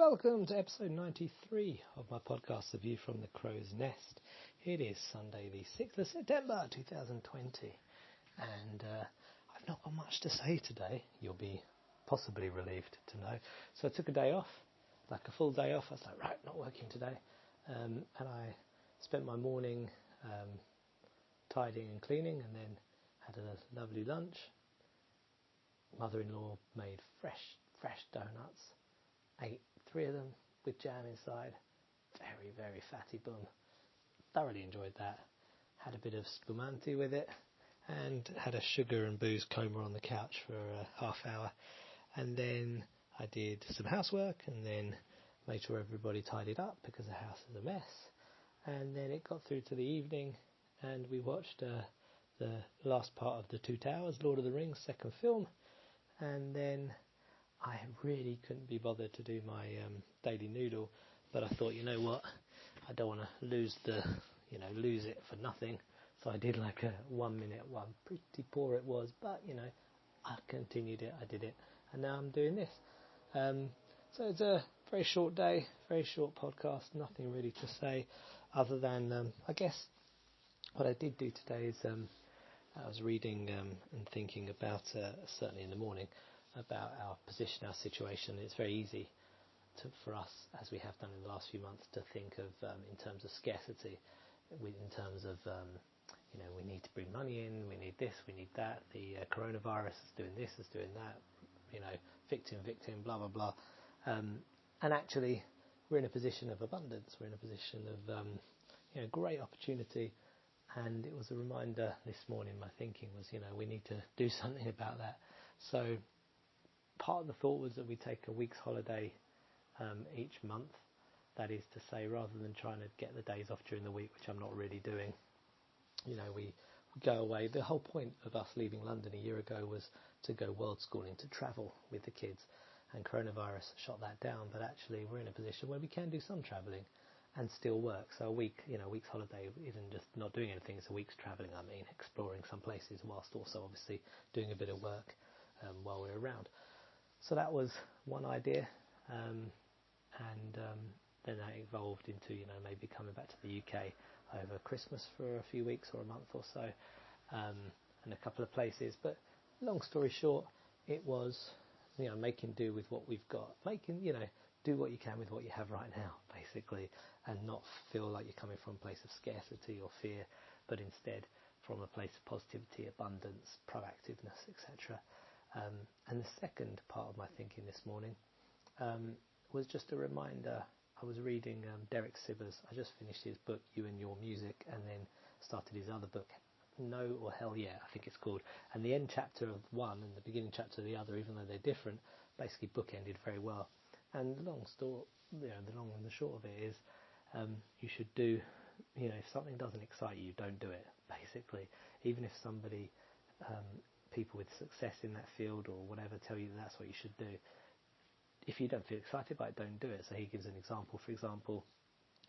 welcome to episode 93 of my podcast, The View from the Crow's Nest. It is Sunday the 6th of September 2020 and I've not got much to say today. You'll be possibly relieved to know. So I took a day off, like a full day off. I was like, right, not working today. And I spent my morning tidying and cleaning and then had a lovely lunch. Mother-in-law made fresh doughnuts. Ate 3 of them with jam inside. Very, very fatty bum. Thoroughly enjoyed that. Had a bit of spumante with it and had a sugar and booze coma on the couch for a half hour. And then I did some housework and then made sure everybody tidied up because the house is a mess. And then it got through to the evening and we watched the last part of The Two Towers, Lord of the Rings, second film. And then I really couldn't be bothered to do my daily noodle, but I thought, you know what, I don't want to lose it for nothing. So I did like a 1 minute one. Pretty poor it was, but I continued it, I did it, and now I'm doing this. So it's a very short day, very short podcast, nothing really to say other than, I guess, what I did do today is I was reading and thinking about, certainly in the morning, about our position, our situation. It's very easy for us, as we have done in the last few months, to think of in terms of scarcity, in terms of we need to bring money in, we need this, we need that, the coronavirus is doing this, is doing that, victim, blah blah blah, and actually we're in a position of abundance, we're in a position of great opportunity. And it was a reminder this morning, my thinking was, we need to do something about that. So part of the thought was that we take a week's holiday each month. That is to say, rather than trying to get the days off during the week, which I'm not really doing, we go away. The whole point of us leaving London a year ago was to go worldschooling, to travel with the kids. And coronavirus shot that down, but actually we're in a position where we can do some travelling and still work. So a week's holiday isn't just not doing anything, it's a week's travelling, exploring some places whilst also obviously doing a bit of work while we're around. So that was one idea, and then that evolved into, maybe coming back to the UK over Christmas for a few weeks or a month or so, and a couple of places. But long story short, it was, making do with what we've got, do what you can with what you have right now, basically, and not feel like you're coming from a place of scarcity or fear, but instead from a place of positivity, abundance, proactiveness, etc. And the second part of my thinking this morning was just a reminder. I was reading Derek Sybers. I just finished his book, You and Your Music, and then started his other book, No or Hell Yeah, I think it's called. And the end chapter of one and the beginning chapter of the other, even though they're different, basically bookended very well. And the long and the short of it is, you should do, if something doesn't excite you, don't do it, basically. Even if somebody, people with success in that field or whatever tell you that's what you should do, if you don't feel excited by it, don't do it. So he gives an example. For example,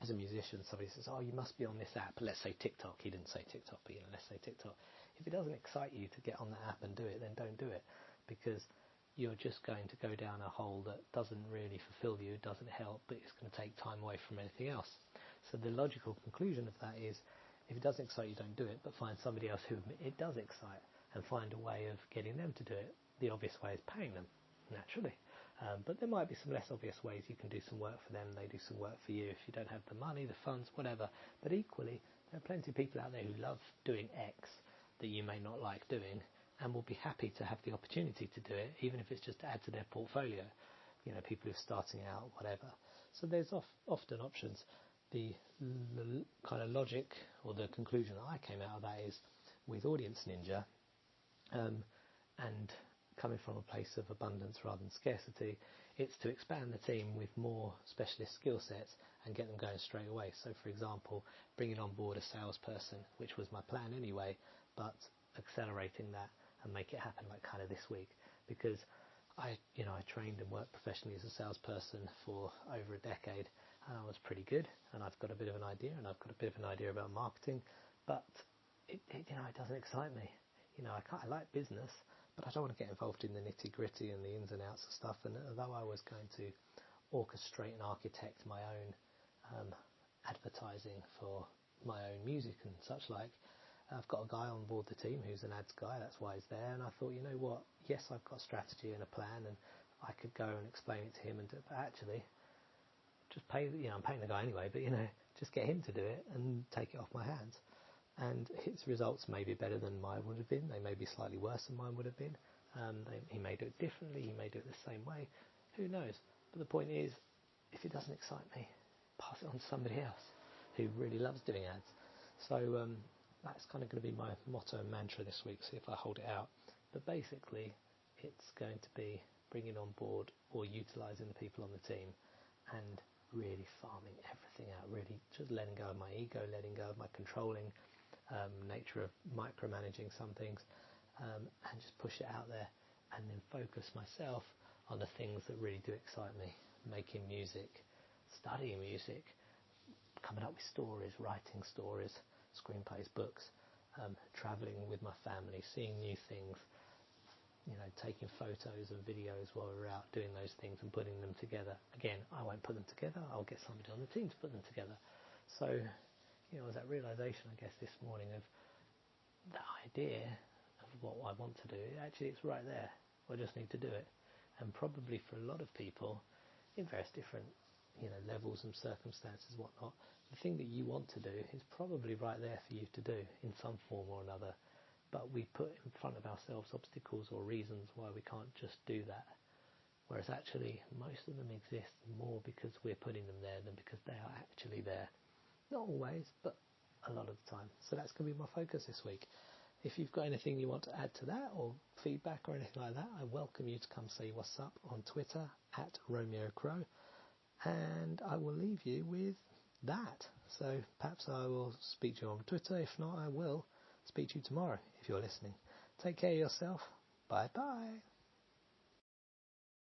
as a musician, somebody says, oh, you must be on this app, let's say TikTok. He didn't say TikTok, but let's say TikTok. If it doesn't excite you to get on that app and do it, then don't do it, because you're just going to go down a hole that doesn't really fulfill you, doesn't help, but it's going to take time away from anything else. So the logical conclusion of that is, if it doesn't excite you, don't do it, but find somebody else who it does excite and find a way of getting them to do it. The obvious way is paying them, naturally. But there might be some less obvious ways you can do some work for them, they do some work for you if you don't have the money, the funds, whatever. But equally, there are plenty of people out there who love doing X that you may not like doing, and will be happy to have the opportunity to do it, even if it's just to add to their portfolio. People who are starting out, whatever. So there's often options. The kind of logic or the conclusion that I came out of that is, with Audience Ninja, and coming from a place of abundance rather than scarcity, it's to expand the team with more specialist skill sets and get them going straight away. So for example, bringing on board a salesperson, which was my plan anyway, but accelerating that and make it happen like kind of this week, because I trained and worked professionally as a salesperson for over a decade, and I was pretty good, and I've got a bit of an idea, and I've got a bit of an idea about marketing, but it doesn't excite me. I like business, but I don't want to get involved in the nitty gritty and the ins and outs of stuff. And although I was going to orchestrate and architect my own advertising for my own music and such like. I've got a guy on board the team who's an ads guy, that's why he's there, and I thought, you know what, yes, I've got a strategy and a plan, and I could go and explain it to him, but actually, just pay, I'm paying the guy anyway, but, just get him to do it and take it off my hands. And his results may be better than mine would have been, they may be slightly worse than mine would have been, he may do it differently, he may do it the same way, who knows. But the point is, if it doesn't excite me, pass it on to somebody else who really loves doing ads. So that's kind of going to be my motto and mantra this week, see if I hold it out. But basically, it's going to be bringing on board or utilising the people on the team and really farming everything out, really just letting go of my ego, letting go of my controlling nature of micromanaging some things, and just push it out there, and then focus myself on the things that really do excite me: making music, studying music, coming up with stories, writing stories, screenplays, books, travelling with my family, seeing new things, taking photos and videos while we're out doing those things and putting them together. Again, I won't put them together, I'll get somebody on the team to put them together. So, it was that realisation, I guess, this morning of the idea of what I want to do. Actually, it's right there. I just need to do it. And probably for a lot of people, in various different levels and circumstances, whatnot, the thing that you want to do is probably right there for you to do in some form or another. But we put in front of ourselves obstacles or reasons why we can't just do that. Whereas actually, most of them exist more because we're putting them there than because they are actually there. Not always, but a lot of the time. So that's going to be my focus this week. If you've got anything you want to add to that, or feedback or anything like that, I welcome you to come say what's up on Twitter @RomeoCrow, and I will leave you with that. So perhaps I will speak to you on Twitter. If not, I will speak to you tomorrow if you're listening. Take care of yourself. Bye bye.